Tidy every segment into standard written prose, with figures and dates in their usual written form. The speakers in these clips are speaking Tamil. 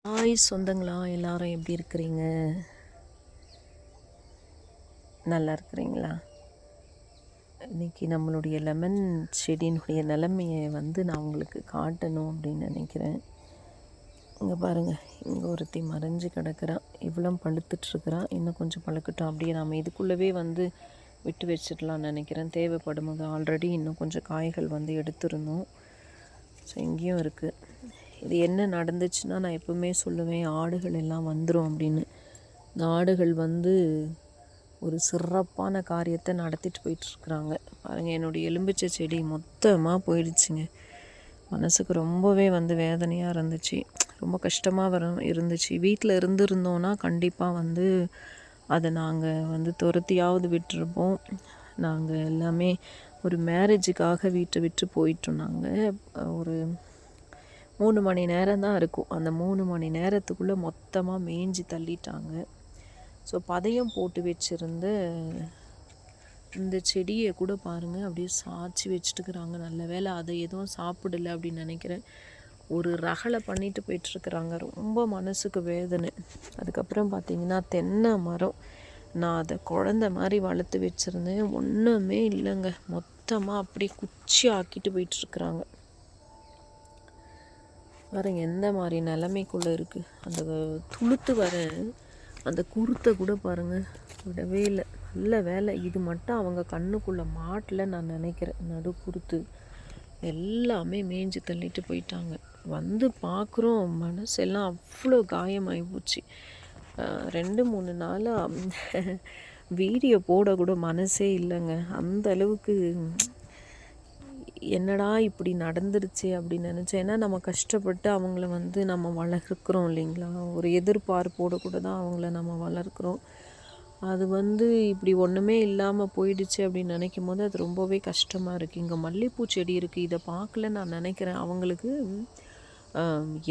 ஹாய் சொந்தங்களா, எல்லாரும் எப்படி இருக்கிறீங்க? நல்லா இருக்கிறீங்களா? இன்றைக்கி நம்மளுடைய லெமன் செடியினுடைய நிலைமையை நான் உங்களுக்கு காட்டணும் அப்படின்னு நினைக்கிறேன். இங்கே பாருங்கள், இங்கே ஒருத்தி மறைஞ்சு கிடக்கிறான். இவ்வளோ பழுத்துட்ருக்குறான். இன்னும் கொஞ்சம் பழுக்கட்டும். அப்படியே நாம் இதுக்குள்ளவே விட்டு வச்சிடலான்னு நினைக்கிறேன். தேவைப்படும் போது ஆல்ரெடி இன்னும் கொஞ்சம் காய்கள் எடுத்துருந்தோம். ஸோ இங்கேயும் இருக்குது. இது என்ன நடந்துச்சுன்னா, நான் எப்பவுமே சொல்லுவேன், ஆடுகள் எல்லாம் வந்துடும் அப்படின்னு. இந்த ஆடுகள் ஒரு சிறப்பான காரியத்தை நடத்திட்டு போயிட்டுருக்குறாங்க. பாருங்கள், என்னுடைய எலும்பிச்சை செடி மொத்தமாக போயிடுச்சுங்க. மனசுக்கு ரொம்பவே வேதனையாக இருந்துச்சு. ரொம்ப கஷ்டமாக இருந்துச்சு. வீட்டில் இருந்திருந்தோன்னா கண்டிப்பாக அதை நாங்கள் துரத்தியாவது விட்டுருப்போம். நாங்கள் எல்லாமே ஒரு மேரேஜுக்காக வீட்டை விட்டு போயிட்டோம். நாங்கள் ஒரு 3 மணி நேரம் தான் இருக்கும். அந்த 3 மணி நேரத்துக்குள்ளே மொத்தமாக மேய்ஞ்சி தள்ளிட்டாங்க. ஸோ பதையம் போட்டு வச்சுருந்த இந்த செடியை கூட பாருங்கள், அப்படியே சாய்ச்சி வச்சுட்டுக்கிறாங்க. நல்ல வேளை அதை எதுவும் சாப்பிடலை அப்படின்னு நினைக்கிறேன். ஒரு ரகளை பண்ணிட்டு போயிட்டுருக்குறாங்க. ரொம்ப மனசுக்கு வேதனை. அதுக்கப்புறம் பார்த்திங்கன்னா, தென்னை மரம், நான் அதை குழந்த மாதிரி வளர்த்து வச்சுருந்தேன். ஒன்றுமே இல்லைங்க. மொத்தமாக அப்படியே குச்சி ஆக்கிட்டு போயிட்டுருக்குறாங்க. பாருங்க எந்த மாதிரி நிலைமைக்குள்ளே இருக்குது. அந்த துளுத்து வர அந்த குருத்தை கூட பாருங்கள், விடவே இல்லை. நல்ல வேலை, இது மட்டும் அவங்க கண்ணுக்குள்ளே மாட்டல நான் நினைக்கிறேன். நடு குருத்து எல்லாமே மேய்ஞ்சி தள்ளிட்டு போயிட்டாங்க. பார்க்குறோம், மனசெல்லாம் அவ்வளோ காயமாகி போச்சு. 2-3 நாளாக வீடியோ போடக்கூட மனசே இல்லைங்க. அந்த அளவுக்கு என்னடா இப்படி நடந்துருச்சு அப்படின்னு நினச்சேன். ஏன்னா நம்ம கஷ்டப்பட்டு அவங்கள நம்ம வளர்க்குறோம் இல்லைங்களா. ஒரு எதிர்பார்ப்போடு கூட தான் அவங்கள நம்ம வளர்க்குறோம். அது இப்படி ஒன்றுமே இல்லாமல் போயிடுச்சு அப்படின்னு நினைக்கும் போது அது ரொம்பவே கஷ்டமாக இருக்குது. இங்கே மல்லிகைப்பூ செடி இருக்குது. இதை பார்க்கல நான் நினைக்கிறேன். அவங்களுக்கு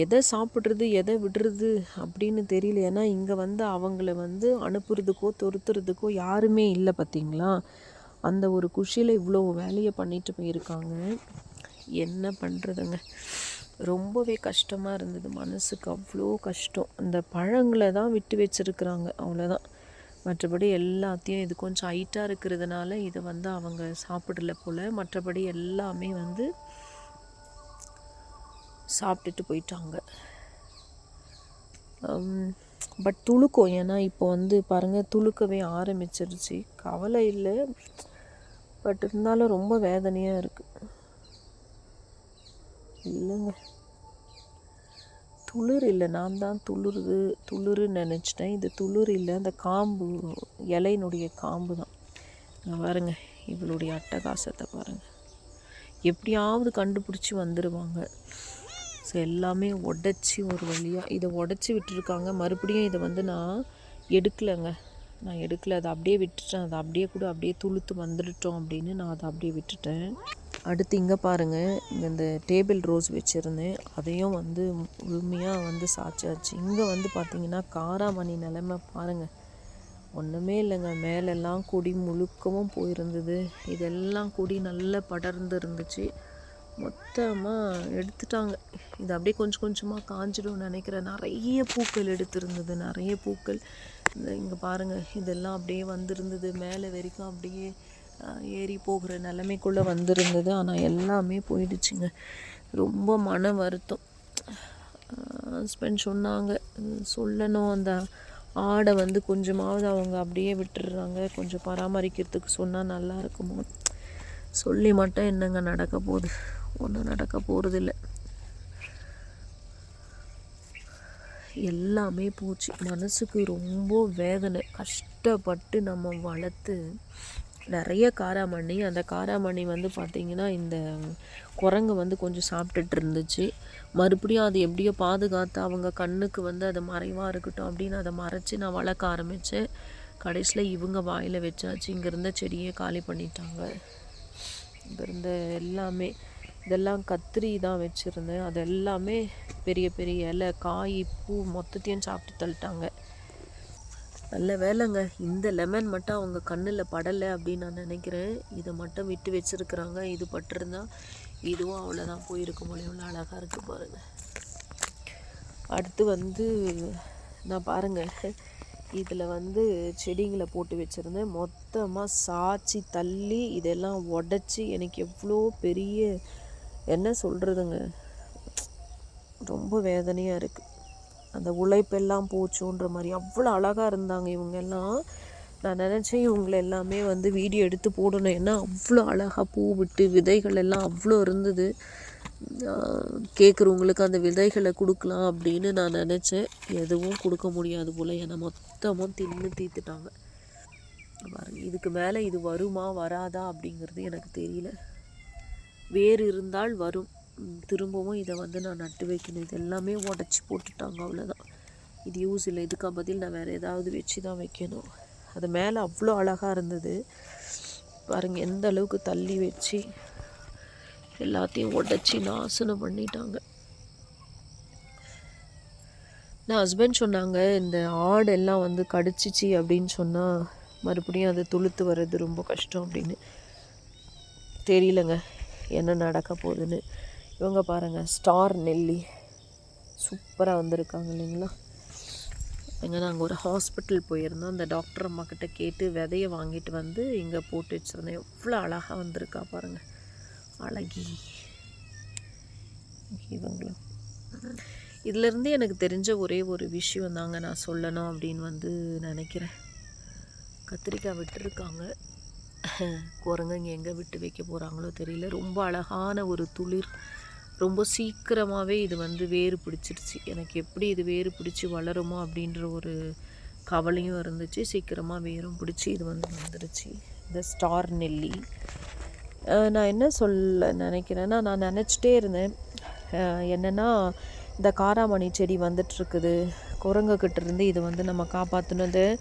எதை சாப்பிட்றது எதை விடுறது அப்படின்னு தெரியல. ஏன்னா இங்கே அவங்கள அனுப்புறதுக்கோ துரத்துறதுக்கோ யாருமே இல்லை பார்த்தீங்களா. அந்த ஒரு குஷியில் இவ்வளோ வேலையை பண்ணிட்டு போயிருக்காங்க. என்ன பண்ணுறதுங்க, ரொம்பவே கஷ்டமாக இருந்தது. மனசுக்கு அவ்வளோ கஷ்டம். அந்த பழங்களை தான் விட்டு வச்சுருக்குறாங்க, அவ்வளோதான். மற்றபடி எல்லாத்தையும் இது கொஞ்சம் ஹைட்டாக இருக்கிறதுனால இதை அவங்க சாப்பிடல போல். மற்றபடி எல்லாமே சாப்பிட்டுட்டு போயிட்டாங்க. பட் துளுக்கும். ஏன்னா இப்போ பாருங்கள், துளுக்கவே ஆரம்பிச்சிருச்சு. கவலை இல்லை, பட் இருந்தாலும் ரொம்ப வேதனையாக இருக்குது. இல்லைங்க, துளிர் இல்லை, நான் தான் துளிருன்னு நினச்சிட்டேன். இது துளிர் இல்லை, அந்த காம்பு, இலையினுடைய காம்பு தான். நான் பாருங்க, இவளுடைய அட்டகாசத்தை பாருங்கள். எப்படியாவது கண்டுபிடிச்சி வந்துடுவாங்க. ஸோ எல்லாமே உடச்சி ஒரு வழியாக இதை உடச்சி விட்டுருக்காங்க. மறுபடியும் இதை நான் எடுக்கலைங்க. நான் எடுக்கலை, அதை அப்படியே விட்டுட்டேன். அதை அப்படியே துளுத்து வந்துட்டோம் அப்படின்னு நான் அதை அப்படியே விட்டுட்டேன். அடுத்து இங்கே பாருங்கள், இங்கே இந்த டேபிள் ரோஸ் வச்சுருந்தேன். அதையும் முழுமையாக சாய்ச்சாச்சு. இங்கே பார்த்திங்கன்னா காராமணி நிலைமை பாருங்கள், ஒன்றுமே இல்லைங்க. மேலெல்லாம் கொடி முழுக்கவும் போயிருந்தது. இதெல்லாம் கொடி நல்லா படர்ந்து இருந்துச்சு. மொத்தமாக எடுத்துட்டாங்க. இது அப்படியே கொஞ்சம் கொஞ்சமாக காஞ்சிடும்னு நினைக்கிறேன். நிறைய பூக்கள் எடுத்திருந்தது, நிறைய பூக்கள். இங்கே பாருங்கள், இதெல்லாம் அப்படியே வந்திருந்தது. மேலே வரைக்கும் அப்படியே ஏறி போகிற நிலைமைக்குள்ளே வந்திருந்தது. ஆனால் எல்லாமே போயிடுச்சுங்க. ரொம்ப மன வருத்தம். ஹஸ்பண்ட் சொன்னாங்க, சொல்லணும், அந்த ஆடை கொஞ்சமாவது அவங்க அப்படியே விட்டுடுறாங்க, கொஞ்சம் பராமரிக்கிறதுக்கு சொன்னால் நல்லா இருக்குமோ. சொல்லி மட்டும் என்னங்க நடக்க போகுது? ஒன்றும் நடக்க போகிறதில்ல. எல்லாமே போச்சு. மனசுக்கு ரொம்ப வேதனை. கஷ்டப்பட்டு நம்ம வளர்த்து நிறைய காராமணி, அந்த காராமணி பார்த்திங்கன்னா இந்த குரங்கு கொஞ்சம் சாப்பிட்டுட்டு இருந்துச்சு. மறுபடியும் அது எப்படியோ பாதுகாத்து அவங்க கண்ணுக்கு அது மறைவாக இருக்கட்டும் அப்படின்னு அதை மறைச்சி நான் வளர்க்க ஆரம்பித்தேன். கடைசியில் இவங்க வாயில் வச்சாச்சு. இங்கே இருந்த செடியே காலி பண்ணிட்டாங்க. இங்கே இருந்த எல்லாமே, இதெல்லாம் கத்திரி தான் வச்சுருந்தேன். அது எல்லாமே பெரிய பெரிய இலை, காய், பூ மொத்தத்தையும் சாப்பிட்டு தள்ளிட்டாங்க. நல்ல வேலைங்க, இந்த லெமன் மட்டும் அவங்க கண்ணில் படலை அப்படின்னு நான் நினைக்கிறேன். இதை மட்டும் விட்டு வச்சுருக்குறாங்க. இது பட்டிருந்தா இதுவும் அவ்வளோதான் போயிருக்க முடியும். அழகாக இருக்குது பாருங்கள். அடுத்து வந்து நான் பாருங்கள் இதில் வந்து செடிங்களை போட்டு வச்சுருந்தேன். மொத்தமாக சாய்ச்சி தள்ளி இதெல்லாம் உடச்சி எனக்கு எவ்வளோ பெரிய என்ன சொல்கிறதுங்க, ரொம்ப வேதனையாக இருக்குது. அந்த உழைப்பெல்லாம் போச்சுன்ற மாதிரி அவ்வளோ அழகாக இருந்தாங்க இவங்கெல்லாம். நான் நினச்சேன் இவங்களை எல்லாமே வந்து வீடியோ எடுத்து போடணும். ஏன்னா அவ்வளோ அழகாக பூ விட்டு விதைகள் எல்லாம் அவ்வளோ இருந்தது. கேட்குறவங்களுக்கு அந்த விதைகளை கொடுக்கலாம் அப்படின்னு நான் நினச்சேன். எதுவும் கொடுக்க முடியாது போல், ஏன்னா மொத்தமாக தின்னு தீர்த்துட்டாங்க. பாருங்க, இதுக்கு மேலே இது வருமா வராதா அப்படிங்கிறது எனக்கு தெரியல. வேறு இருந்தால் வரும். திரும்பவும் இதை வந்து நான் நட்டு வைக்கணும். இது எல்லாமே உடச்சி போட்டுட்டாங்க, அவ்வளோதான். இது யூஸ் இல்லை. இதுக்கு பதில் நான் வேறு ஏதாவது வச்சு தான் வைக்கணும். அது மேலே அவ்வளோ அழகாக இருந்தது பாருங்கள், எந்த அளவுக்கு தள்ளி வச்சு எல்லாத்தையும் உடச்சி நாசனம் பண்ணிட்டாங்க. நான் ஹஸ்பண்ட் சொன்னாங்க, இந்த ஆடெல்லாம் வந்து கடிச்சிச்சு அப்படின்னு சொன்னால் மறுபடியும் அது துளுத்து வர்றது ரொம்ப கஷ்டம் அப்படின்னு. தெரியலங்க என்ன நடக்க போகுதுன்னு. இவங்க பாருங்கள், ஸ்டார் நெல்லி சூப்பராக வந்திருக்காங்க இல்லைங்களா. எங்கே நாங்கள் ஒரு ஹாஸ்பிட்டல் போயிருந்தோம். அந்த டாக்டர் அம்மாக்கிட்ட கேட்டு விதையை வாங்கிட்டு வந்து இங்கே போட்டு வச்சுருந்தேன். எவ்வளோ அழகாக வந்திருக்கா பாருங்கள், அழகி. இவங்களும் இதிலேருந்து எனக்கு தெரிஞ்ச ஒரே ஒரு விஷயம் தாங்க நான் சொல்லணும் அப்படின்னு வந்து நினைக்கிறேன். கத்திரிக்காய் விட்டுருக்காங்க, குரங்குங்க எங்கே விட்டு வைக்க போகிறாங்களோ தெரியல. ரொம்ப அழகான ஒரு துளிர், ரொம்ப சீக்கிரமாகவே இது வந்து வேறு பிடிச்சிருச்சு. எனக்கு எப்படி இது வேறு பிடிச்சி வளருமோ அப்படின்ற ஒரு கவலையும் இருந்துச்சு. சீக்கிரமாக வேரும் பிடிச்சி இது வந்து வந்துருச்சு. இந்த ஸ்டார் நெல்லி நான் என்ன சொல்ல நினைக்கிறேன்னா, நான் நினச்சிட்டே இருந்தேன் என்னென்னா, இந்த காராமணி செடி வந்துட்டுருக்குது, குரங்குக்கிட்டேருந்து இது வந்து நம்ம காப்பாற்றணும்.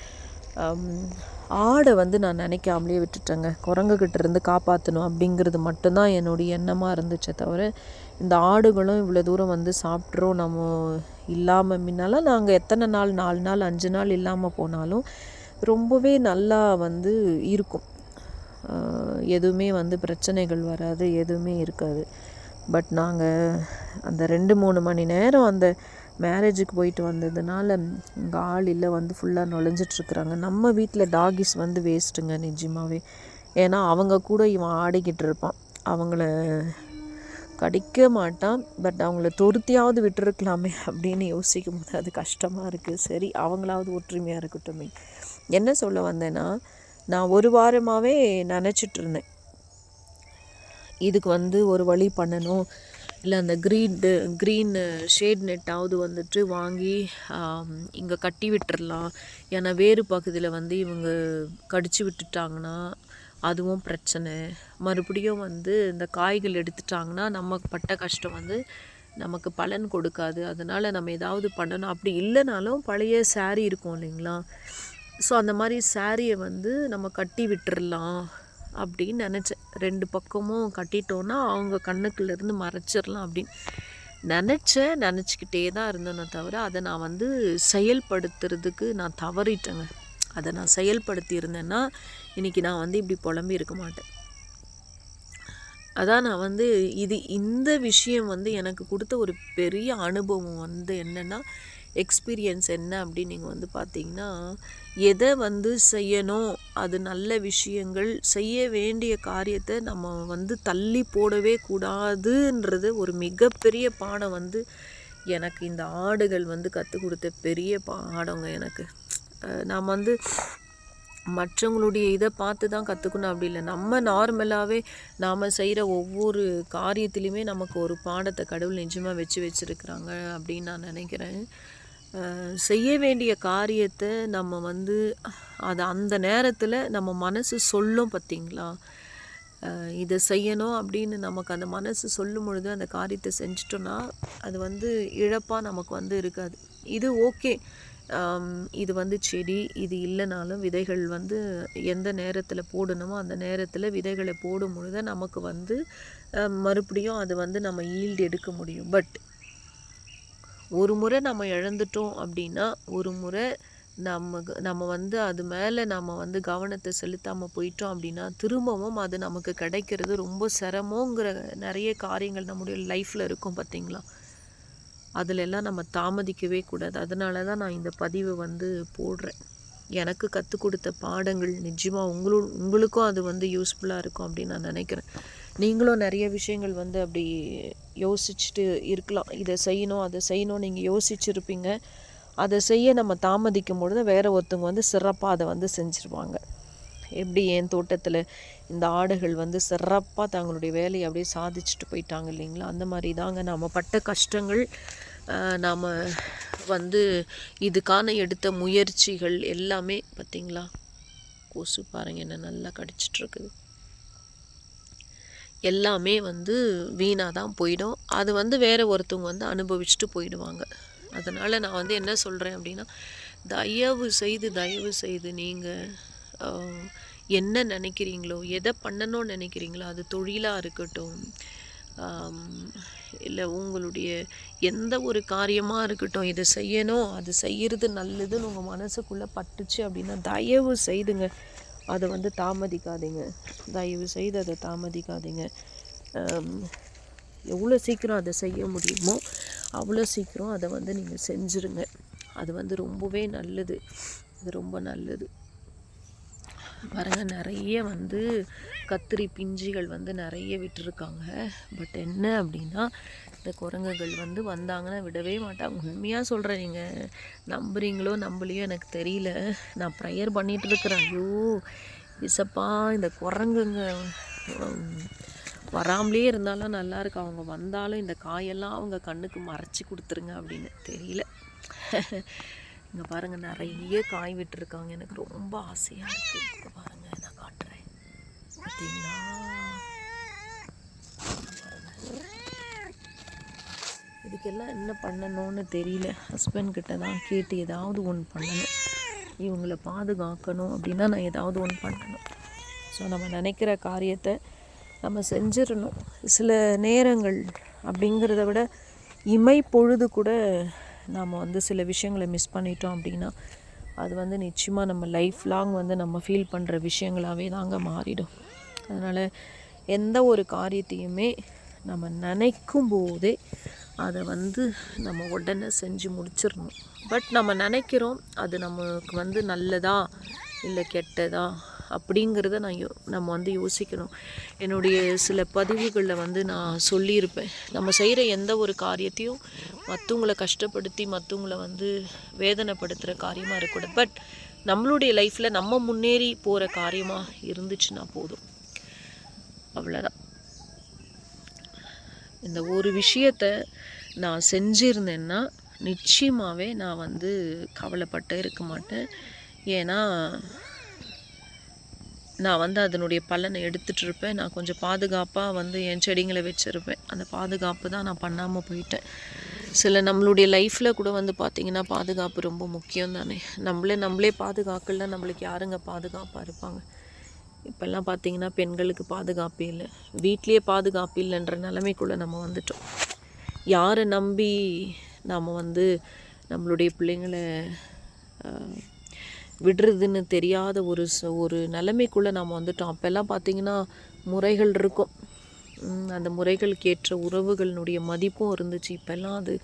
ஆடை வந்து நான் நினைக்காமலே விட்டுட்டேங்க. குரங்குக்கிட்டேருந்து காப்பாற்றணும் அப்படிங்கிறது மட்டும்தான் என்னுடைய எண்ணமாக இருந்துச்சே தவிர, இந்த ஆடுகளும் இவ்வளோ தூரம் வந்து சாப்பிட்றோம் நம்ம இல்லாமல். முன்னாலாம் நாங்கள் எத்தனை நாள், 4 நாள் 5 நாள் இல்லாமல் போனாலும் ரொம்பவே நல்லா வந்து இருக்கும். எதுவுமே வந்து பிரச்சனைகள் வராது, எதுவுமே இருக்காது. பட் நாங்கள் அந்த 2-3 மணி நேரம் அந்த மேரேஜுக்கு போயிட்டு வந்ததுனால இங்கே ஆள் இல்லை, வந்து ஃபுல்லாக நுழைஞ்சிட்ருக்குறாங்க. நம்ம வீட்டில் டாகிஸ் வந்து வேஸ்ட்டுங்க நிஜமாகவே. ஏன்னா அவங்க கூட இவன் ஆடிக்கிட்டு இருப்பான், அவங்கள கடிக்க மாட்டான். பட் அவங்கள துரத்தியாவது விட்டுருக்கலாமே அப்படின்னு யோசிக்கும் போது அது கஷ்டமாக இருக்குது. சரி, அவங்களாவது ஒற்றுமையாக இருக்கட்டுமே. என்ன சொல்ல வந்தேன்னா, நான் ஒரு வாரமாகவே நினச்சிட்ருந்தேன் இதுக்கு வந்து ஒரு வழி பண்ணணும், இல்லை அந்த க்ரீன் ஷேட் நெட்டாவது வந்துட்டு வாங்கி இங்கே கட்டி விட்டுறலாம். ஏன்னா வேறு பகுதியில் வந்து இவங்க கடிச்சு விட்டுட்டாங்கன்னா அதுவும் பிரச்சனை. மறுபடியும் வந்து இந்த காய்கள் எடுத்துட்டாங்கன்னா நமக்கு பட்ட கஷ்டம் வந்து நமக்கு பலன் கொடுக்காது. அதனால் நம்ம ஏதாவது பண்ணணும். அப்படி இல்லைனாலும் பழைய சாரீ இருக்கும் இல்லைங்களா, ஸோ அந்த மாதிரி சாரியை வந்து நம்ம கட்டி விட்டுறலாம் அப்படின்னு நினச்சேன். 2 பக்கமும் கட்டிட்டோன்னா அவங்க கண்ணுக்குள்ளேருந்து மறைச்சிடலாம் அப்படின்னு நினச்சிக்கிட்டே தான் இருந்தேனே தவிர, அதை நான் வந்து செயல்படுத்துறதுக்கு நான் தவறிட்டேங்க. அதை நான் செயல்படுத்தி இருந்தேன்னா இன்றைக்கி நான் வந்து இப்படி புலம்பி இருக்க மாட்டேன். அதான் நான் வந்து இந்த விஷயம் வந்து எனக்கு கொடுத்த ஒரு பெரிய அனுபவம் வந்து என்னென்னா, எக்ஸ்பீரியன்ஸ் என்ன அப்படின்னு நீங்கள் வந்து பார்த்தீங்கன்னா, எதை வந்து செய்யணும், அது நல்ல விஷயங்கள், செய்ய வேண்டிய காரியத்தை நம்ம வந்து தள்ளி போடவே கூடாதுன்றது ஒரு மிகப்பெரிய பாடம் வந்து எனக்கு இந்த ஆடுகள் வந்து கற்றுக் கொடுத்த பெரிய பாடங்க எனக்கு. நாம் வந்து மற்றவங்களுடைய இதை பார்த்து தான் கற்றுக்கணும் அப்படி இல்லை. நம்ம நார்மலாகவே நாம் செய்கிற ஒவ்வொரு காரியத்துலேயுமே நமக்கு ஒரு பாடத்தை கடவுள் நிஜமாக வச்சுருக்குறாங்க அப்படின்னு நான் நினைக்கிறேன். செய்ய வேண்டிய காரியத்தை நம்ம வந்து அது அந்த நேரத்தில் நம்ம மனசு சொல்லும் பார்த்திங்களா, இதை செய்யணும் அப்படின்னு நமக்கு அந்த மனசு சொல்லும் பொழுது அந்த காரியத்தை செஞ்சிட்டோன்னா அது வந்து இழப்பாக நமக்கு வந்து இருக்காது. இது ஓகே, இது வந்து செடி, இது இல்லைனாலும் விதைகள் வந்து எந்த நேரத்தில் போடணுமோ அந்த நேரத்தில் விதைகளை போடும் பொழுது நமக்கு வந்து மறுபடியும் அது வந்து நம்ம ஈல்டு எடுக்க முடியும். பட் ஒரு முறை நம்ம இழந்துட்டோம் அப்படின்னா, ஒரு முறை நம்ம வந்து அது மேலே நம்ம வந்து கவனத்தை செலுத்தாமல் போயிட்டோம் அப்படின்னா திரும்பவும் அது நமக்கு கிடைக்கிறது ரொம்ப சிரமங்கிற நிறைய காரியங்கள் நம்முடைய லைஃப்பில் இருக்கும் பார்த்திங்களா. அதிலெல்லாம் நம்ம தாமதிக்கவே கூடாது. அதனால தான் நான் இந்த பதிவை வந்து போடுறேன். எனக்கு கற்றுக் கொடுத்த பாடங்கள் நிச்சயமாக உங்களுக்கும் அது வந்து யூஸ்ஃபுல்லாக இருக்கும் அப்படின்னு நான் நினைக்கிறேன். நீங்களும் நிறைய விஷயங்கள் வந்து அப்படி யோசிச்சுட்டு இருக்கலாம். இதை செய்யணும் அதை செய்யணும் நீங்கள் யோசிச்சுருப்பீங்க. அதை செய்ய நம்ம தாமதிக்கும் பொழுது வேறு ஒருத்தவங்க வந்து சிறப்பாக அதை வந்து செஞ்சுருவாங்க. எப்படி என் தோட்டத்தில் இந்த ஆடுகள் வந்து சிறப்பாக தங்களுடைய வேலையை அப்படியே சாதிச்சுட்டு போயிட்டாங்க இல்லைங்களா? அந்த மாதிரி தாங்க நம்ம பட்ட கஷ்டங்கள், நாம் வந்து இதுக்கான எடுத்த முயற்சிகள் எல்லாமே பார்த்திங்களா? கொசு பாருங்கள் என்ன நல்லா கடிச்சிட்ருக்குது. எல்லாமே வந்து வீணாக தான் போயிடும். அது வந்து வேறு ஒருத்தவங்க வந்து அனுபவிச்சுட்டு போயிடுவாங்க. அதனால் நான் வந்து என்ன சொல்கிறேன் அப்படின்னா, தயவு செய்து நீங்கள் என்ன நினைக்கிறீங்களோ, எதை பண்ணணும்னு நினைக்கிறீங்களோ, அது தொழிலாக இருக்கட்டும், இல்லை உங்களுடைய எந்த ஒரு காரியமாக இருக்கட்டும், இதை செய்யணும் அது செய்கிறது நல்லதுன்னு உங்கள் மனசுக்குள்ளே பட்டுச்சு அப்படின்னா தயவு செய்துங்க அதை வந்து தாமதிக்காதீங்க. தயவு செய்து அதை தாமதிக்காதீங்க. எவ்வளோ சீக்கிரம் அதை செய்ய முடியுமோ அவ்வளோ சீக்கிரம் அதை வந்து நீங்கள் செஞ்சுருங்க. அது வந்து ரொம்பவே நல்லது. அது ரொம்ப நல்லது. பாருங்கள், நிறைய வந்து கத்திரி பிஞ்சுகள் வந்து நிறைய விட்டுருக்காங்க. பட் என்ன அப்படின்னா, இந்த குரங்குகள் வந்து வந்தாங்கன்னா விடவே மாட்டாங்க. உண்மையாக சொல்கிறேன், நீங்கள் நம்புறீங்களோ நம்பலையோ எனக்கு தெரியல. நான் ப்ரேயர் பண்ணிகிட்ருக்குறேன், ஐயோ இசப்பா இந்த குரங்குங்க வராமலே இருந்தாலும் நல்லாயிருக்கு, அவங்க வந்தாலும் இந்த காயெல்லாம் அவங்க கண்ணுக்கு மறைச்சி கொடுத்துருங்க அப்படின்னு. தெரியல. இங்கே பாருங்கள், நிறைய காய் விட்டுருக்காங்க. எனக்கு ரொம்ப ஆசையாக இருக்குது. இங்கே பாருங்கள், நான் காட்டுறேன் பார்த்தீங்களா? இதுக்கெல்லாம் என்ன பண்ணணும்னு தெரியல. ஹஸ்பண்ட்கிட்ட தான் கேட்டு ஏதாவது ஒன்று பண்ணணும். இவங்களை பாதுகாக்கணும் அப்படின்னா நான் ஏதாவது ஒன்று பண்ணணும். ஸோ நம்ம நினைக்கிற காரியத்தை நம்ம செஞ்சிடணும். சில நேரங்கள் அப்படிங்கிறத விட இமை பொழுது கூட நாம் வந்து சில விஷயங்களை மிஸ் பண்ணிட்டோம் அப்படின்னா அது வந்து நிச்சயமாக நம்ம லைஃப் லாங் வந்து நம்ம ஃபீல் பண்ணுற விஷயங்களாகவே தாங்க மாறிடும். அதனால் எந்த ஒரு காரியத்தையுமே நம்ம நினைக்கும் போதே அதை வந்து நம்ம உடனே செஞ்சு முடிச்சிடணும். பட் நம்ம நினைக்கிறோம் அது நமக்கு வந்து நல்லதா இல்லை கெட்டதா அப்படிங்கிறத நம்ம வந்து யோசிக்கணும். என்னுடைய சில பதிவுகளில் வந்து நான் சொல்லியிருப்பேன், நம்ம செய்கிற எந்த ஒரு காரியத்தையும் மற்றவங்களை கஷ்டப்படுத்தி மற்றவங்களை வந்து வேதனைப்படுத்துகிற காரியமாக இருக்கக்கூடாது. பட் நம்மளுடைய லைஃப்பில் நம்ம முன்னேறி போகிற காரியமாக இருந்துச்சுன்னா போதும், அவ்வளோதான். இந்த ஒரு விஷயத்தை நான் செஞ்சிருந்தேன்னா நிச்சயமாகவே நான் வந்து கவலைப்பட்டே இருக்க மாட்டேன். ஏன்னா நான் வந்து அதனுடைய பலனை எடுத்துகிட்டு இருப்பேன். நான் கொஞ்சம் பாதுகாப்பாக வந்து என் செடிங்களை வச்சுருப்பேன். அந்த பாதுகாப்பு தான் நான் பண்ணாமல் போயிட்டேன். சில நம்மளுடைய லைஃப்பில் கூட வந்து பார்த்திங்கன்னா பாதுகாப்பு ரொம்ப முக்கியம் தானே. நம்மளே பாதுகாக்கல நம்மளுக்கு யாருங்க பாதுகாப்பாக இருப்பாங்க? இப்போல்லாம் பார்த்திங்கன்னா பெண்களுக்கு பாதுகாப்பே இல்லை, வீட்லேயே பாதுகாப்பு இல்லைன்ற நிலைமைக்குள்ளே நம்ம வந்துட்டோம். யாரை நம்பி நாம் வந்து நம்மளுடைய பிள்ளைங்களை விடுறதுன்னு தெரியாத ஒரு நிலைமைக்குள்ளே நாம் வந்துட்டோம். அப்போல்லாம் பார்த்திங்கன்னா முறைகள் இருக்கும், அந்த முறைகளுக்கு ஏற்ற உறவுகளினுடைய மதிப்பும் இருந்துச்சு. இப்போல்லாம் அது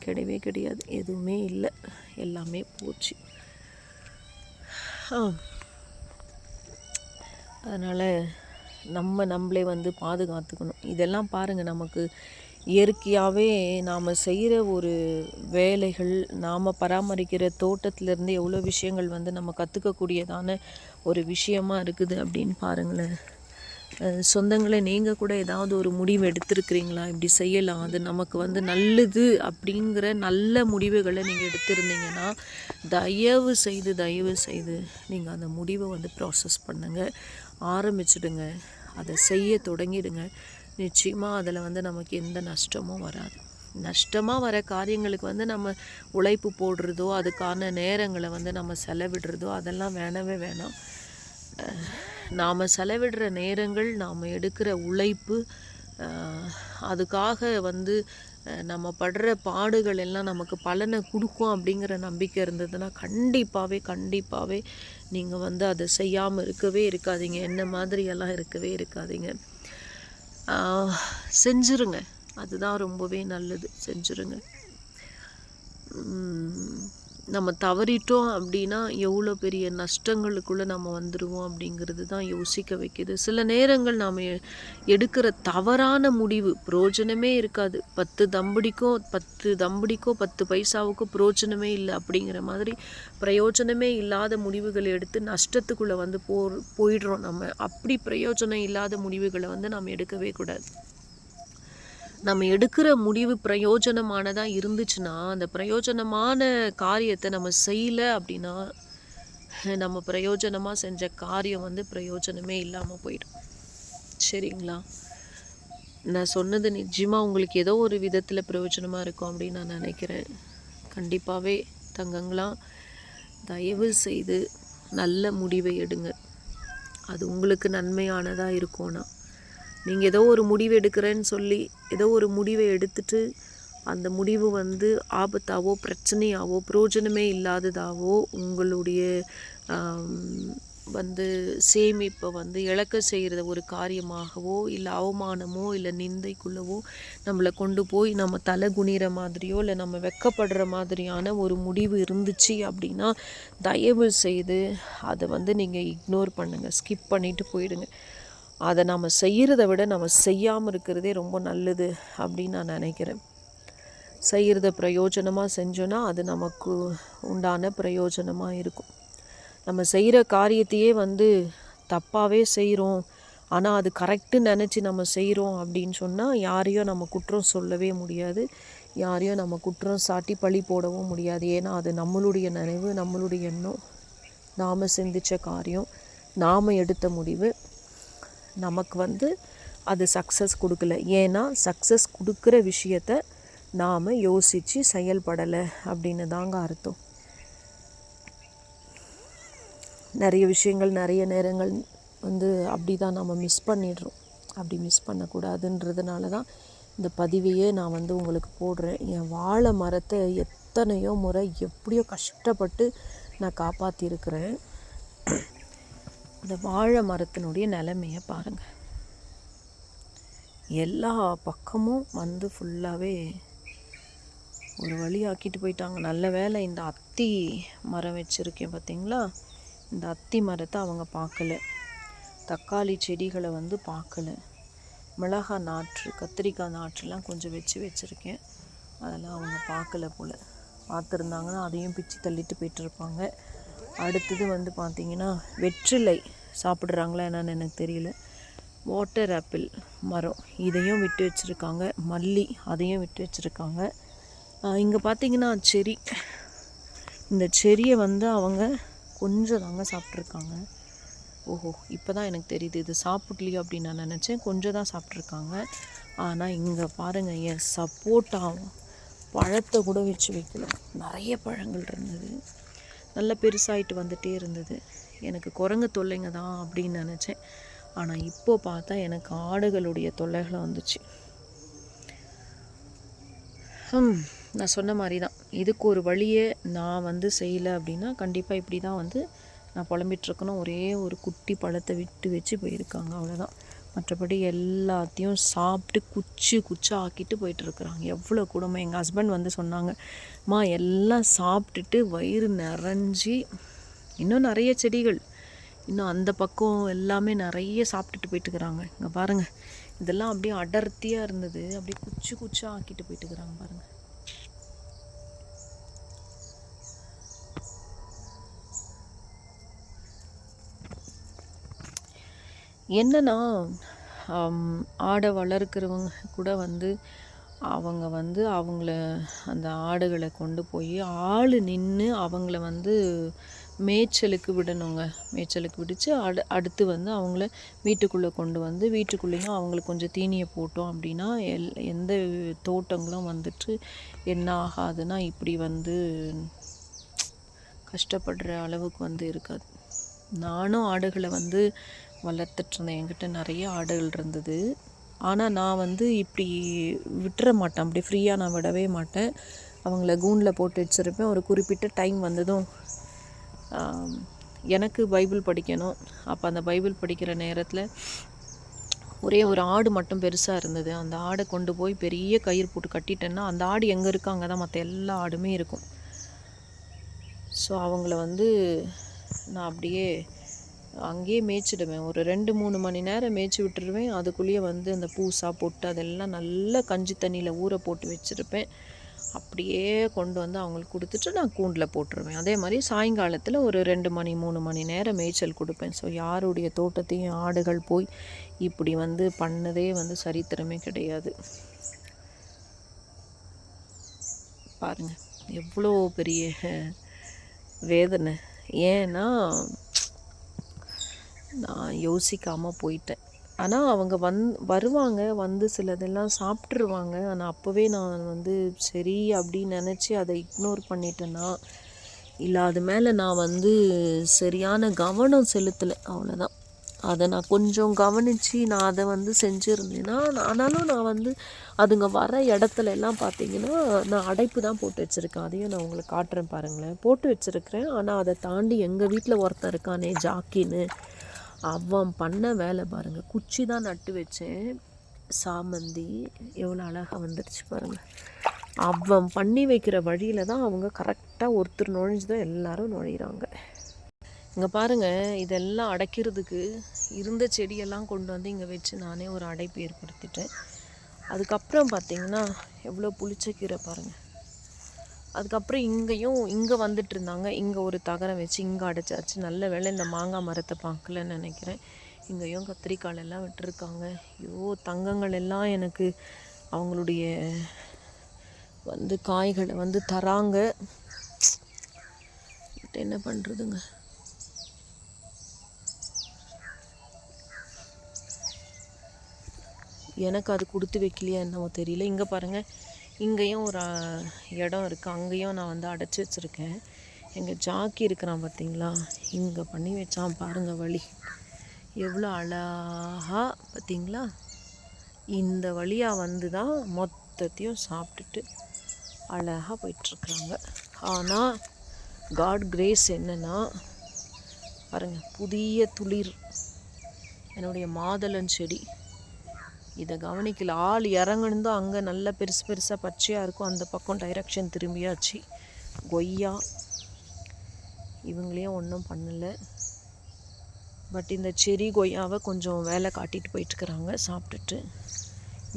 கிடையவே கிடையாது, எதுவுமே இல்லை, எல்லாமே போச்சு. அதனால் நம்மளே வந்து பாதுகாத்துக்கணும். இதெல்லாம் பாருங்கள், நமக்கு இயற்கையாகவே நாம் செய்கிற ஒரு வேலைகள், நாம் பராமரிக்கிற தோட்டத்திலேருந்து எவ்வளோ விஷயங்கள் வந்து நம்ம கற்றுக்கக்கூடியதான ஒரு விஷயமாக இருக்குது அப்படின்னு பாருங்களேன். சொந்தங்களை நீங்கள் கூட ஏதாவது ஒரு முடிவு எடுத்திருக்கிறீங்களா? இப்படி செய்யலாம், அது நமக்கு வந்து நல்லது அப்படிங்கிற நல்ல முடிவுகளை நீங்கள் எடுத்திருந்தீங்கன்னா தயவு செய்து நீங்கள் அந்த முடிவை வந்து ப்ராசஸ் பண்ணுங்கள், ஆரம்பிச்சிடுங்க, அதை செய்ய தொடங்கிடுங்க. நிச்சயமாக அதில் வந்து நமக்கு எந்த நஷ்டமும் வராது. நஷ்டமாக வர காரியங்களுக்கு வந்து நம்ம உழைப்பு போடுறதோ அதுக்கான நேரங்களை வந்து நம்ம செலவிடுறதோ அதெல்லாம் வேணவே வேணாம். நாம் செலவிடுற நேரங்கள், நாம் எடுக்கிற உழைப்பு, அதுக்காக வந்து நம்ம படுற பாடுகள் எல்லாம் நமக்கு பலனை கொடுக்கும் அப்படிங்கிற நம்பிக்கை இருந்ததுன்னா கண்டிப்பாகவே நீங்கள் வந்து அதை செய்யாமல் இருக்கவே இருக்காதீங்க. என்ன மாதிரியெல்லாம் இருக்கவே இருக்காதீங்க. செஞ்சுருங்க, அதுதான் ரொம்பவே நல்லது. செஞ்சுருங்க. நம்ம தவறிட்டோம் அப்படின்னா எவ்வளோ பெரிய நஷ்டங்களுக்குள்ளே நம்ம வந்துடுவோம் அப்படிங்கிறது தான் யோசிக்க வைக்கிது. சில நேரங்கள் நாம் எடுக்கிற தவறான முடிவு பிரயோஜனமே இருக்காது. 10 தம்படிக்கோ 10 பைசாவுக்கோ பிரயோஜனமே இல்லை அப்படிங்கிற மாதிரி பிரயோஜனமே இல்லாத முடிவுகளை எடுத்து நஷ்டத்துக்குள்ளே வந்து போயிடுறோம் நம்ம. அப்படி பிரயோஜனம் இல்லாத முடிவுகளை வந்து நாம் எடுக்கவே கூடாது. நம்ம எடுக்கிற முடிவு பிரயோஜனமானதாக இருந்துச்சுன்னா, அந்த பிரயோஜனமான காரியத்தை நம்ம செய்யலை அப்படின்னா, நம்ம பிரயோஜனமாக செஞ்ச காரியம் வந்து பிரயோஜனமே இல்லாமல் போயிடும். சரிங்களா? நான் சொன்னது நிச்சயமாக உங்களுக்கு ஏதோ ஒரு விதத்தில் பிரயோஜனமாக இருக்கும் அப்படின்னு நான் நினைக்கிறேன். கண்டிப்பாகவே தங்கங்களா, தயவு செய்து நல்ல முடிவை எடுங்க. அது உங்களுக்கு நன்மையானதாக இருக்கும்னா, நீங்கள் ஏதோ ஒரு முடிவு எடுக்கிறேன்னு சொல்லி ஏதோ ஒரு முடிவை எடுத்துட்டு அந்த முடிவு வந்து ஆபத்தாவோ பிரச்சனையாவோ பிரயோஜனமே இல்லாததாவோ உங்களுடைய வந்து சேமிப்பை வந்து இழக்க செய்கிற ஒரு காரியமாகவோ இல்லை அவமானமோ இல்லை நிந்தைக்குள்ளவோ நம்மளை கொண்டு போய் நம்ம தலை குனிகிற மாதிரியோ இல்லை நம்ம வெக்கப்படுற மாதிரியான ஒரு முடிவு இருந்துச்சு அப்படின்னா தயவு செய்து அதை வந்து நீங்கள் இக்னோர் பண்ணுங்கள், ஸ்கிப் பண்ணிவிட்டு போயிடுங்க. அதை நம்ம செய்கிறத விட நம்ம செய்யாமல் இருக்கிறதே ரொம்ப நல்லது அப்படின்னு நான் நினைக்கிறேன். செய்கிறத பிரயோஜனமாக செஞ்சோன்னா அது நமக்கு உண்டான பிரயோஜனமாக இருக்கும். நம்ம செய்கிற காரியத்தையே வந்து தப்பாகவே செய்கிறோம், ஆனால் அது கரெக்டுன்னு நினச்சி நம்ம செய்கிறோம் அப்படின்னு சொன்னால் யாரையும் நம்ம குற்றம் சொல்லவே முடியாது, யாரையும் நம்ம குற்றம் சாட்டி பழி போடவும் முடியாது. ஏன்னா அது நம்மளுடைய நினைவு, நம்மளுடைய எண்ணம், நாம் சிந்தித்த காரியம், நாம் எடுத்த முடிவு. நமக்கு வந்து அது சக்ஸஸ் கொடுக்கல. ஏன்னா சக்ஸஸ் கொடுக்குற விஷயத்தை நாம் யோசித்து செயல்படலை அப்படின்னு தாங்க அர்த்தம். நிறைய விஷயங்கள் நிறைய நேரங்கள் வந்து அப்படி தான் நம்ம மிஸ் பண்ணிடுறோம். அப்படி மிஸ் பண்ணக்கூடாதுன்றதுனால தான் இந்த பதிவையே நான் வந்து உங்களுக்கு போடுறேன். என் வாழை மரத்தை எத்தனையோ முறை எப்படியோ கஷ்டப்பட்டு நான் காப்பாற்றிருக்கிறேன். இந்த வாழை மரத்தினுடைய நிலைமையை பாருங்கள். எல்லா பக்கமும் வந்து ஃபுல்லாகவே ஒரு வழி ஆக்கிட்டு போயிட்டாங்க. நல்ல வேளை இந்த அத்தி மரம் வச்சுருக்கேன் பார்த்திங்களா, இந்த அத்தி மரத்தை அவங்க பார்க்கல, தக்காளி செடிகளை வந்து பார்க்கல, மிளகாய் நாற்று கத்திரிக்காய் நாற்றுலாம் கொஞ்சம் வச்சுருக்கேன், அதெல்லாம் அவங்க பார்க்கல போல். பார்த்துருந்தாங்கன்னா அதையும் பிச்சு தள்ளிட்டு போயிட்டுருப்பாங்க. அடுத்தது வந்து பார்த்திங்கன்னா வெற்றிலை சாப்பிட்றாங்களா என்னன்னு எனக்கு தெரியல. வாட்டர் ஆப்பிள் மரம் இதையும் விட்டு வச்சுருக்காங்க, மல்லி அதையும் விட்டு வச்சுருக்காங்க. இங்கே பார்த்திங்கன்னா செரி, இந்த செரியை வந்து அவங்க கொஞ்சம் தாங்க சாப்பிட்ருக்காங்க. ஓஹோ, இப்போ தான் எனக்கு தெரியுது இது சாப்பிட்லையோ அப்படின்னு நான் நினச்சேன். கொஞ்சம் தான் சாப்பிட்ருக்காங்க. ஆனால் இங்கே பாருங்கள், என் சப்போட்டா பழத்தை கூட வச்சு வைக்கல, நிறைய பழங்கள் இருந்தது, நல்ல பெருசாகிட்டு வந்துகிட்டே இருந்தது. எனக்கு குரங்கு தொல்லைங்க தான் அப்படின்னு நினச்சேன். ஆனால் இப்போது பார்த்தா எனக்கு ஆடுகளுடைய தொல்லைகளை வந்துச்சு. நான் சொன்ன மாதிரி தான், இதுக்கு ஒரு வழியே நான் வந்து செய்யலை அப்படின்னா கண்டிப்பாக இப்படி தான் வந்து நான் புலம்பிகிட்ருக்கணும். ஒரே ஒரு குட்டி பழத்தை விட்டு வச்சு போயிருக்காங்க, அவ்வளோதான். மற்றபடி எல்லாத்தையும் சாப்பிட்டு குச்சி ஆக்கிட்டு போயிட்டுருக்குறாங்க. எவ்வளோ கொடுமை. எங்கள் ஹஸ்பண்ட் வந்து சொன்னாங்கம்மா, எல்லாம் சாப்பிட்டுட்டு வயிறு நிறைஞ்சி இன்னும் நிறைய செடிகள் இன்னும் அந்த பக்கம் எல்லாமே நிறைய சாப்பிட்டுட்டு போயிட்டுருக்குறாங்க. இங்கே பாருங்கள், இதெல்லாம் அப்படியே அடர்த்தியாக இருந்தது, அப்படியே குச்சி ஆக்கிட்டு போயிட்டுருக்குறாங்க பாருங்கள். என்னன்னா ஆடை வளர்க்குறவங்க கூட வந்து அவங்க வந்து அவங்கள அந்த ஆடுகளை கொண்டு போய் ஆள் நின்று அவங்கள வந்து மேய்ச்சலுக்கு விடணுங்க. மேய்ச்சலுக்கு விடுச்சு அடுத்து வந்து அவங்கள வீட்டுக்குள்ளே கொண்டு வந்து வீட்டுக்குள்ளேயும் அவங்களுக்கு கொஞ்சம் தீனியை போட்டோம் அப்படின்னா எந்த தோட்டங்களும் வந்துட்டு என்ன ஆகாதுன்னா இப்படி வந்து கஷ்டப்படுற அளவுக்கு வந்து இருக்காது. நானும் ஆடுகளை வந்து வளர்த்துட்ருந்தேன், என்கிட்ட நிறைய ஆடுகள் இருந்தது. ஆனால் நான் வந்து இப்படி விட்டுற மாட்டேன், அப்படி ஃப்ரீயாக நான் விடவே மாட்டேன். அவங்கள கூண்டில் போட்டு வச்சுருப்பேன். ஒரு குறிப்பிட்ட டைம் வந்ததும் எனக்கு பைபிள் படிக்கணும். அப்போ அந்த பைபிள் படிக்கிற நேரத்தில் ஒரே ஒரு ஆடு மட்டும் பெருசாக இருந்தது. அந்த ஆடை கொண்டு போய் பெரிய கயிறு போட்டு கட்டிட்டேன்னா அந்த ஆடு எங்கே இருக்கோ அங்கே தான் மற்ற எல்லா ஆடுமே இருக்கும். ஸோ அவங்கள வந்து நான் அப்படியே அங்கேயே மேய்ச்சிடுவேன். ஒரு 2-3 மணி நேரம் மேய்ச்சி விட்டுருவேன். அதுக்குள்ளேயே வந்து அந்த பூசா பொட்டு அதெல்லாம் நல்லா கஞ்சி தண்ணியில் ஊற போட்டு வச்சுருப்பேன். அப்படியே கொண்டு வந்து அவங்களுக்கு கொடுத்துட்டு நான் கூண்டில் போட்டுருவேன். அதே மாதிரி சாயங்காலத்தில் ஒரு 2-3 மணி நேரம் மேய்ச்சல் கொடுப்பேன். ஸோ யாருடைய தோட்டத்தையும் ஆடுகள் போய் இப்படி வந்து பண்ணதே வந்து சரித்திரமே கிடையாது. பாருங்கள் எவ்வளோ பெரிய வேதனை. ஏன்னா நான் யோசிக்காமல் போயிட்டேன். ஆனால் அவங்க வருவாங்க, வந்து சிலதெல்லாம் சாப்பிட்ருவாங்க. ஆனால் அப்போவே நான் வந்து சரி அப்படின்னு நினச்சி அதை இக்னோர் பண்ணிட்டேன்னா, இல்லை அது மேலே நான் வந்து சரியான கவனம் செலுத்தலை, அவ்வளோதான். அதை நான் கொஞ்சம் கவனித்து நான் அதை வந்து செஞ்சுருந்தேன்னா, ஆனாலும் நான் வந்து அதுங்க வர இடத்துல எல்லாம் பார்த்திங்கன்னா நான் அடைப்பு தான் போட்டு வச்சுருக்கேன். அதையும் நான் உங்களுக்கு காட்டுறேன் பாருங்களேன். போட்டு வச்சுருக்கிறேன். ஆனால் அதை தாண்டி எங்கள் வீட்டில் ஒருத்தன் இருக்கானே ஜாக்கின்னு, அவன் பண்ண வேலை பாருங்கள். குச்சி தான் நட்டு வச்சேன், சாமந்தி எவ்வளோ அழகாக வந்துடுச்சு பாருங்கள். அவன் பண்ணி வைக்கிற வழியில் தான் அவங்க கரெக்டாக ஒருத்தர் நுழைஞ்சு தான் எல்லோரும் நுழையிறாங்க. இங்கே பாருங்கள், இதெல்லாம் அடைக்கிறதுக்கு இருந்த செடியெல்லாம் கொண்டு வந்து இங்கே வச்சு நானே ஒரு அடைப்பு ஏற்படுத்திட்டேன். அதுக்கப்புறம் பார்த்திங்கன்னா எவ்வளோ புளிச்சக்கீரை பாருங்கள். அதுக்கப்புறம் இங்கே வந்துட்டு இருந்தாங்க. இங்கே ஒரு தகரம் வச்சு இங்கே அடைச்சாச்சு. நல்ல வேளை இந்த மாங்காய் மரத்தை பார்க்கலன்னு நினைக்கிறேன். இங்கேயும் கத்திரிக்காய் எல்லாம் விட்டுருக்காங்க. ஐயோ தங்கங்கள் எல்லாம் எனக்கு அவங்களுடைய வந்து காய்களை வந்து தராங்க. என்ன பண்ணுறதுங்க. எனக்கு அது கொடுத்து வைக்கலையா என்னவோ தெரியல. இங்கே பாருங்கள், இங்கேயும் ஒரு இடம் இருக்குது. அங்கேயும் நான் வந்து அடைச்சி வச்சுருக்கேன். எங்கள் ஜாக்கி இருக்கிறான் பார்த்திங்களா, இங்கே பண்ணி வச்சான் பாருங்கள் வழி. எவ்வளோ அழகாக பார்த்திங்களா. இந்த வழியாக வந்து தான் மொத்தத்தையும் சாப்பிட்டுட்டு அழகாக போயிட்டுருக்குறாங்க. ஆனால் காட் கிரேஸ் என்னென்னா பாருங்கள், புதிய துளிர் என்னுடைய மாதுளன் செடி. இதை கவனிக்கல. ஆள் இறங்கணுந்தோ அங்கே நல்ல பெருசு பெருசாக பச்சையாக இருக்கும். அந்த பக்கம் டைரக்ஷன் திரும்பியாச்சு. கொய்யா இவங்களையும் ஒன்றும் பண்ணலை. பட் இந்த செரி கொய்யாவை கொஞ்சம் வேலை காட்டிட்டு போயிட்டுருக்குறாங்க சாப்பிட்டுட்டு.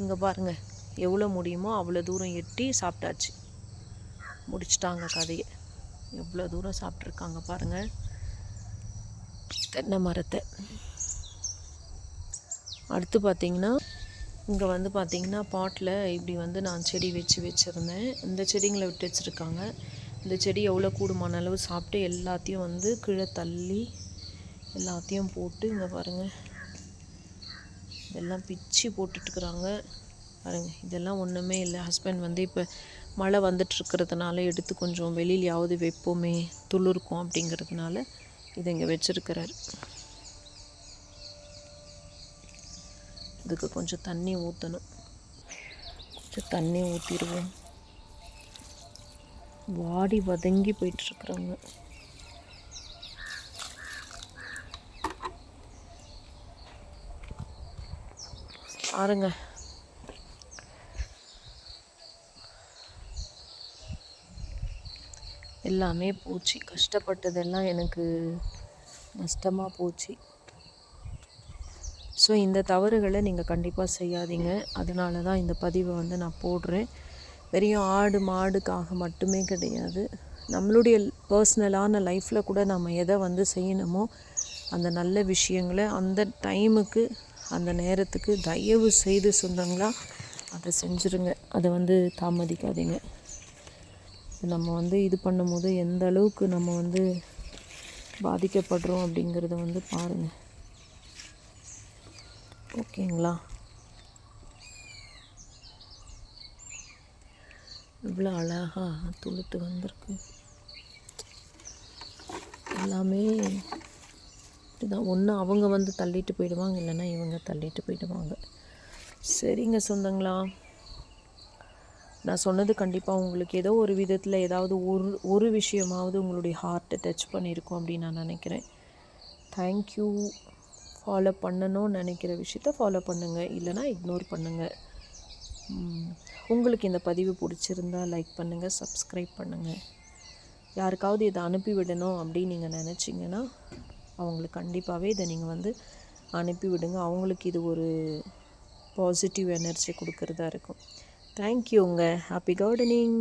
இங்கே பாருங்கள், எவ்வளோ முடியுமோ அவ்வளோ தூரம் எட்டி சாப்பிட்டாச்சு, முடிச்சிட்டாங்க கதையை. எவ்வளோ தூரம் சாப்பிட்ருக்காங்க பாருங்கள் தென்னை மரத்தை. அடுத்து பார்த்திங்கன்னா இங்கே வந்து பார்த்திங்கன்னா பாட்டில் இப்படி வந்து நான் செடி வச்சுருந்தேன். இந்த செடிங்களை விட்டு வச்சுருக்காங்க. இந்த செடி எவ்வளோ கூடுமான அளவு சாப்பிட்டு எல்லாத்தையும் வந்து கீழே தள்ளி எல்லாத்தையும் போட்டு இங்கே பாருங்கள் இதெல்லாம் பிச்சு போட்டுட்டுருக்குறாங்க பாருங்கள். இதெல்லாம் ஒன்றுமே இல்லை. ஹஸ்பண்ட் வந்து இப்போ மழை வந்துட்டுருக்கிறதுனால எடுத்து கொஞ்சம் வெளியிலையாவது வைப்போமே துளிர்க்கும் அப்படிங்கிறதுனால இதை இங்கே வச்சுருக்கிறார். இதுக்கு கொஞ்சம் தண்ணி ஊற்றணும். கொஞ்சம் தண்ணி ஊற்றிடுவோம். வாடி வதங்கி போயிட்டுருக்குறாங்க. பாருங்க, எல்லாமே போச்சு. கஷ்டப்பட்டதெல்லாம் எனக்கு நஷ்டமாக போச்சு. ஸோ இந்த தவறுகளை நீங்கள் கண்டிப்பாக செய்யாதீங்க. அதனால தான் இந்த பதிவை வந்து நான் போடுறேன். வெறும் ஆடு மாடுக்காக மட்டுமே கிடையாது, நம்மளுடைய பர்சனலான லைஃப்பில் கூட நம்ம எதை வந்து செய்யணுமோ அந்த நல்ல விஷயங்களை அந்த டைமுக்கு அந்த நேரத்துக்கு தயவு செய்து சொந்தங்களா அதை செஞ்சுருங்க. அதை வந்து தாமதிக்காதீங்க. நம்ம வந்து இது பண்ணும்போது எந்த அளவுக்கு நம்ம வந்து பாதிக்கப்படுறோம் அப்படிங்கிறத வந்து பாருங்கள். ஓகேங்களா? இவ்வளோ அழகாக துளுத்து வந்திருக்கு. எல்லாமே இதுதான். ஒன்று அவங்க வந்து தள்ளிட்டு போயிடுவாங்க, இல்லைன்னா இவங்க தள்ளிட்டு போயிடுவாங்க. சரிங்க சொந்தங்களா, நான் சொன்னது கண்டிப்பாக உங்களுக்கு ஏதோ ஒரு விதத்தில் ஏதாவது ஒரு விஷயமாவது உங்களுடைய ஹார்ட்டை டச் பண்ணியிருக்கோம் அப்படின்னு நான் நினைக்கிறேன். தேங்க்யூ ஃபாலோ பண்ணணும்னு நினைக்கிற விஷயத்த ஃபாலோ பண்ணுங்கள், இல்லைனா இக்னோர் பண்ணுங்கள். உங்களுக்கு இந்த பதிவு பிடிச்சிருந்தா லைக் பண்ணுங்கள், சப்ஸ்கிரைப் பண்ணுங்கள். யாருக்காவது இதை அனுப்பிவிடணும் அப்படின்னு நீங்கள் நினச்சிங்கன்னா அவங்களுக்கு கண்டிப்பாகவே இதை நீங்கள் வந்து அனுப்பிவிடுங்க. அவங்களுக்கு இது ஒரு பாசிட்டிவ் எனர்ஜி கொடுக்குறதா இருக்கும். தேங்க்யூங்க. Happy gardening.